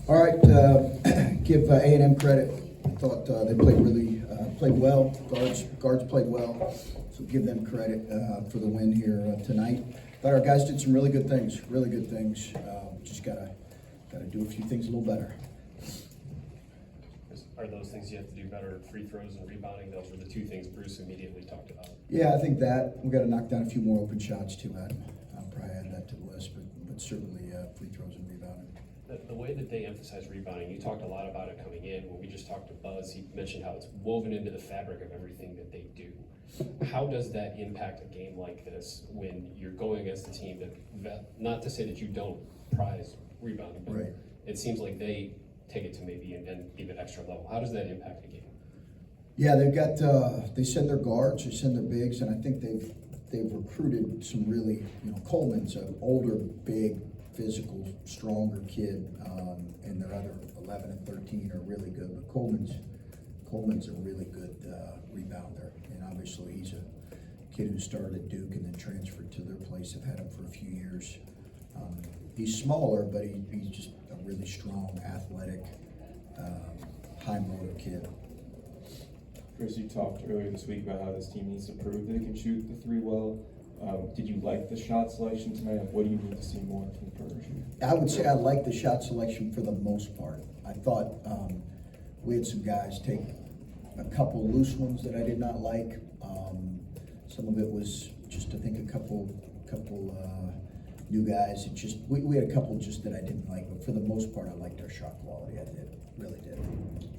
All right, give A&M credit. I thought they played well. Guards played well, so give them credit for the win here tonight. Thought our guys did some really good things. Just gotta do a few things a little better. Are those things you have to do better? Free throws and rebounding, those were the two things Bruce immediately talked about. Yeah, I think that we got to knock down a few more open shots too, Adam. I'll probably add that to the list, but certainly free throws and rebounding. The way that they emphasize rebounding, you talked a lot about it coming in. When we just talked to Buzz, he mentioned how it's woven into the fabric of everything that they do. How does that impact a game like this when you're going against a team that, not to say that you don't prize rebounding, but Right. It seems like they take it to maybe an even extra level. How does that impact a game? Yeah, they send their guards, they send their bigs, and I think they've recruited some really, Holtmann's an older, big, physical, stronger kid, and their other 11 and 13 are really good. But Holtmann's a really good rebounder, and obviously he's a kid who started at Duke and then transferred to their place. They've had him for a few years. He's smaller, but he's just a really strong, athletic, high motor kid. Chris, you talked earlier this week about how this team needs to prove that it can shoot the three well. Did you like the shot selection tonight? What do you need to see more from Persian? I would say I liked the shot selection for the most part. I thought we had some guys take a couple loose ones that I did not like. Some of it was just, I think, a couple new guys. It just we had a couple just that I didn't like, but for the most part, I liked our shot quality. I really did.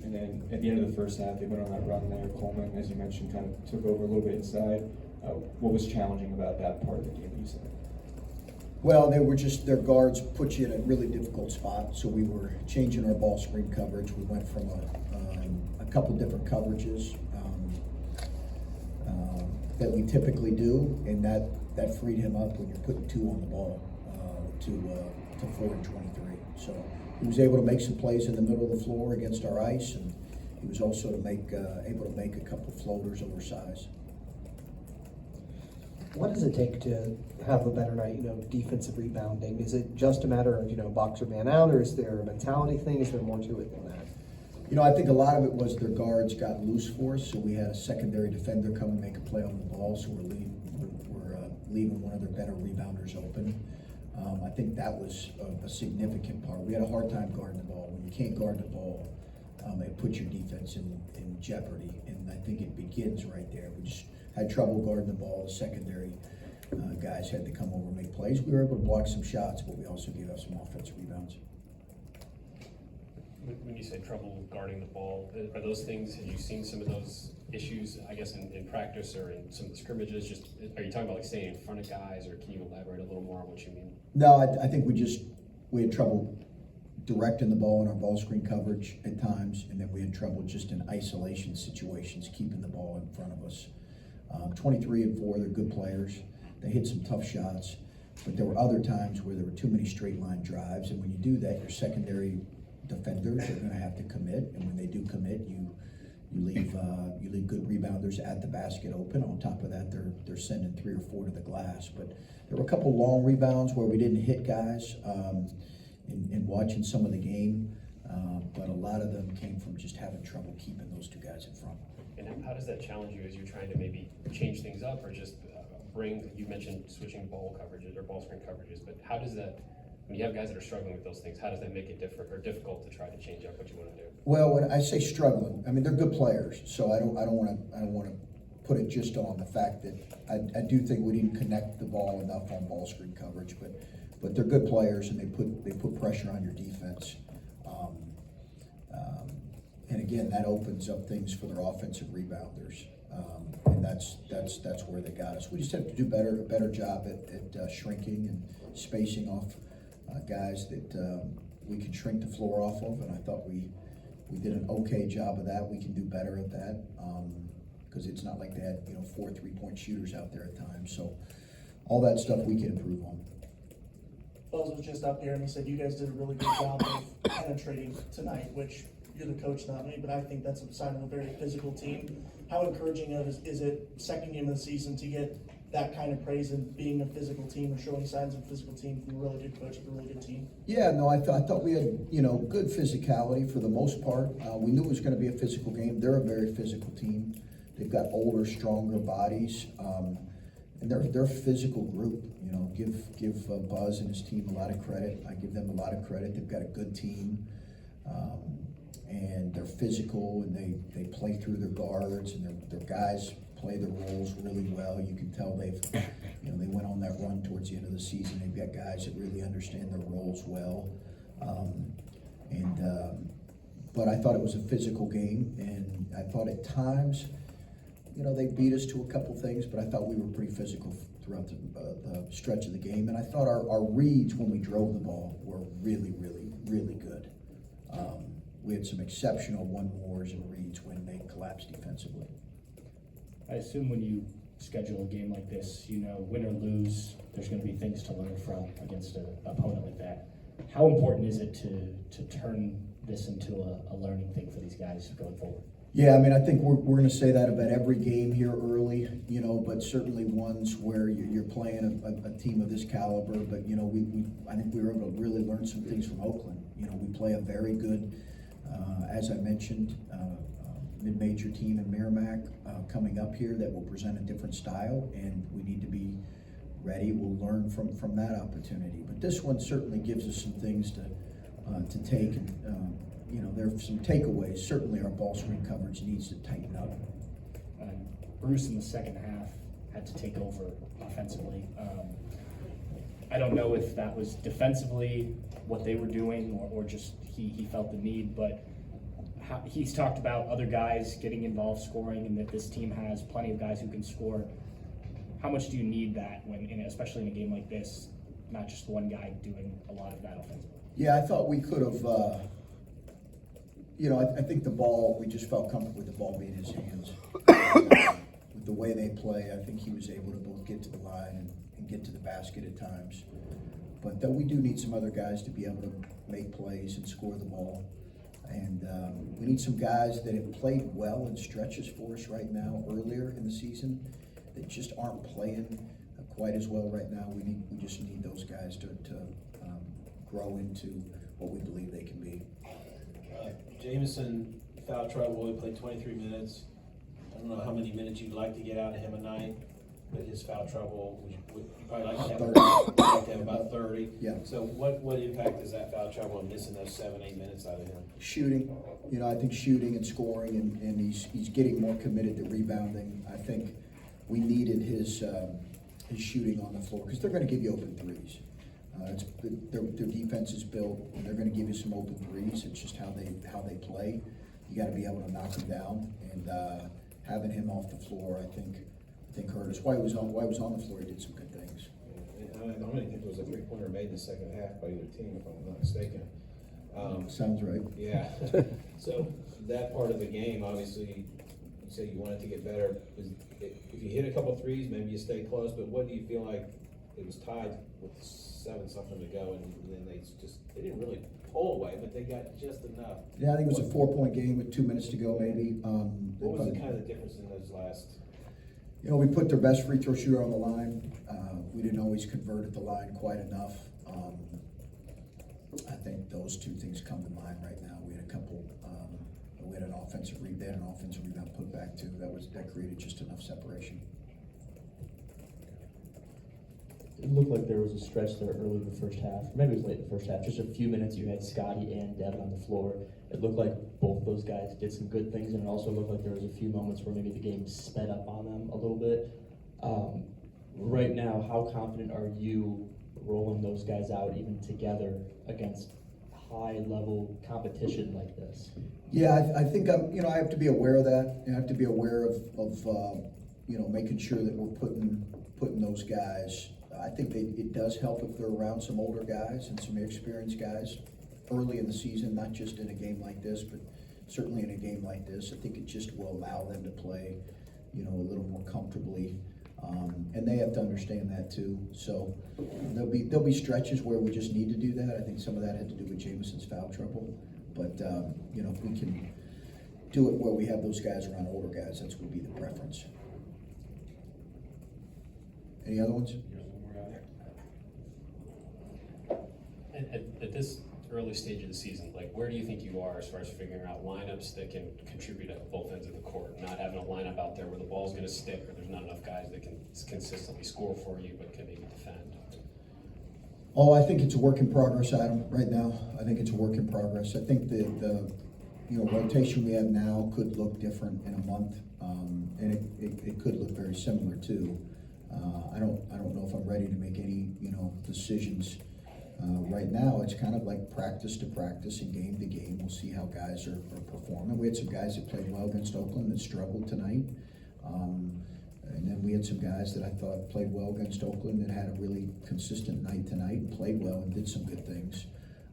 And then at the end of the first half, they went on that run there. Coleman, as you mentioned, kind of took over a little bit inside. What was challenging about that part of the game, you said? Well, their guards put you in a really difficult spot, so we were changing our ball screen coverage. We went from a couple different coverages that we typically do, and that freed him up when you're putting two on the ball to 4 and 23. So he was able to make some plays in the middle of the floor against our ice, and he was also able to make a couple floaters oversized. What does it take to have a better night, defensive rebounding? Is it just a matter of, boxer man out, or is there a mentality thing? Is there more to it than that? I think a lot of it was their guards got loose for us, so we had a secondary defender come and make a play on the ball, so we're leaving one of their better rebounders open. I think that was a significant part. We had a hard time guarding the ball. When you can't guard the ball, it puts your defense in jeopardy, and I think it begins right there. We just had trouble guarding the ball. The secondary guys had to come over and make plays. We were able to block some shots, but we also gave up some offensive rebounds. When you say trouble guarding the ball, are those things, have you seen some of those issues, I guess, in practice or in some of the scrimmages? Just, are you talking about like staying in front of guys, or can you elaborate a little more on what you mean? No, I think we had trouble directing the ball in our ball screen coverage at times, and then we had trouble just in isolation situations, keeping the ball in front of us. 23 and 4, they're good players. They hit some tough shots, but there were other times where there were too many straight line drives, and when you do that, your secondary defenders are going to have to commit, and when they do commit, you leave good rebounders at the basket open. On top of that, they're sending 3 or 4 to the glass. But there were a couple long rebounds where we didn't hit guys in watching some of the game, but a lot of them came from just having trouble keeping those two guys in front. And how does that challenge you as you're trying to maybe change things up, or just you mentioned switching ball coverages or ball screen coverages, but how does that, when you have guys that are struggling with those things, how does that make it different or difficult to try to change up what you want to do? Well, when I say struggling, I mean they're good players, so I don't want to put it just on the fact that I do think we didn't connect the ball enough on ball screen coverage, but they're good players and they put pressure on your defense, and again that opens up things for their offensive rebounders, and that's where they got us. We just have to do a better job at shrinking and spacing off guys that we can shrink the floor off of, and I thought we did an okay job of that. We can do better at that because it's not like they had 4 3-point shooters out there at times. So all that stuff we can improve on. Buzz was just up here and he said you guys did a really good job of penetrating tonight, which you're the coach, not me, but I think that's a sign of a very physical team. How encouraging is it, second game of the season, to get that kind of praise and being a physical team or showing signs of a physical team from a really good coach with a really good team? Yeah, no, I thought we had, good physicality for the most part. We knew it was gonna be a physical game. They're a very physical team. They've got older, stronger bodies, and they're a physical group. Give Buzz and his team a lot of credit. I give them a lot of credit. They've got a good team, and they're physical, and they play through their guards, and their guys play their roles really well. You can tell they went on that run towards the end of the season. They've got guys that really understand their roles well, but I thought it was a physical game, and I thought at times, they beat us to a couple things, but I thought we were pretty physical throughout the stretch of the game. And I thought our reads when we drove the ball were really, really, really good. We had some exceptional one-mores and reads when they collapsed defensively. I assume when you schedule a game like this, win or lose, there's going to be things to learn from against an opponent like that. How important is it to turn this into a learning thing for these guys going forward? Yeah, I think we're going to say that about every game here early, but certainly ones where you're playing a team of this caliber. But I think we were able to really learn some things from Oakland. We play a very good, as I mentioned, mid-major team in Merrimack coming up here that will present a different style, and we need to be ready. We'll learn from that opportunity. But this one certainly gives us some things to take. And, there are some takeaways. Certainly our ball screen coverage needs to tighten up. Bruce in the second half had to take over offensively. I don't know if that was defensively what they were doing or just he felt the need, but he's talked about other guys getting involved scoring and that this team has plenty of guys who can score. How much do you need that especially in a game like this, not just one guy doing a lot of that offensively? Yeah, I thought we could have, I think the ball, we just felt comfortable with the ball being in his hands. With the way they play, I think he was able to both get to the line and get to the basket at times. But we do need some other guys to be able to make plays and score the ball. And we need some guys that have played well in stretches for us right now, earlier in the season, that just aren't playing quite as well right now. We just need those guys to grow into what we believe they can be. Jameson, foul trouble, he played 23 minutes. I don't know how many minutes you'd like to get out of him a night, but his foul trouble, you probably like to have about 30. Yeah. So what impact is that foul trouble and missing those 7-8 minutes out of him? Shooting, I think shooting and scoring, and he's getting more committed to rebounding. I think we needed his shooting on the floor, because they're going to give you open threes. Their defense is built, and they're going to give you some open threes. It's just how they play. You got to be able to knock them down, and having him off the floor, I think hurt us. While he was on the floor, he did some good things. I don't even think there was a three-pointer made in the second half by either team, if I'm not mistaken. Sounds right. Yeah. So that part of the game, obviously, you said you wanted to get better. If you hit a couple threes, maybe you stay close. But what do you feel like? It was tied with 7-something to go, and then they didn't really pull away, but they got just enough. Yeah, I think it was a 4-point game with 2 minutes to go, maybe. What was the kind of the difference in those last? We put their best free throw shooter on the line. We didn't always convert at the line quite enough. I think those two things come to mind right now. We had a couple. We had an offensive rebound put back too. That created just enough separation. It looked like there was a stretch there early in the first half. Maybe it was late in the first half. Just a few minutes, you had Scotty and Devin on the floor. It looked like both those guys did some good things, and it also looked like there was a few moments where maybe the game sped up on them a little bit. Right now, how confident are you rolling those guys out even together against high-level competition like this? Yeah, I think I have to be aware of that. I have to be aware of making sure that we're putting those guys. I think it does help if they're around some older guys and some experienced guys early in the season, not just in a game like this, but certainly in a game like this. I think it just will allow them to play, a little more comfortably, and they have to understand that too. So there'll be stretches where we just need to do that. I think some of that had to do with Jameson's foul trouble, but if we can do it where we have those guys around older guys, that's would be the preference. Any other ones? At this early stage of the season, like, where do you think you are as far as figuring out lineups that can contribute at both ends of the court? Not having a lineup out there where the ball's gonna stick, or there's not enough guys that can consistently score for you, but can maybe defend. Oh, I think it's a work in progress, Adam, right now. I think it's a work in progress. I think the rotation we have now could look different in a month, and it could look very similar too. I don't know if I'm ready to make any, decisions. Right now, it's kind of like practice to practice and game to game. We'll see how guys are performing. We had some guys that played well against Oakland that struggled tonight. And then we had some guys that I thought played well against Oakland that had a really consistent night tonight and played well and did some good things.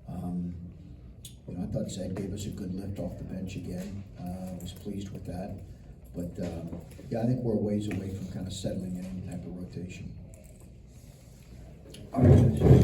I thought Zed gave us a good lift off the bench again. I was pleased with that. But I think we're a ways away from kind of settling in any type of rotation. All right.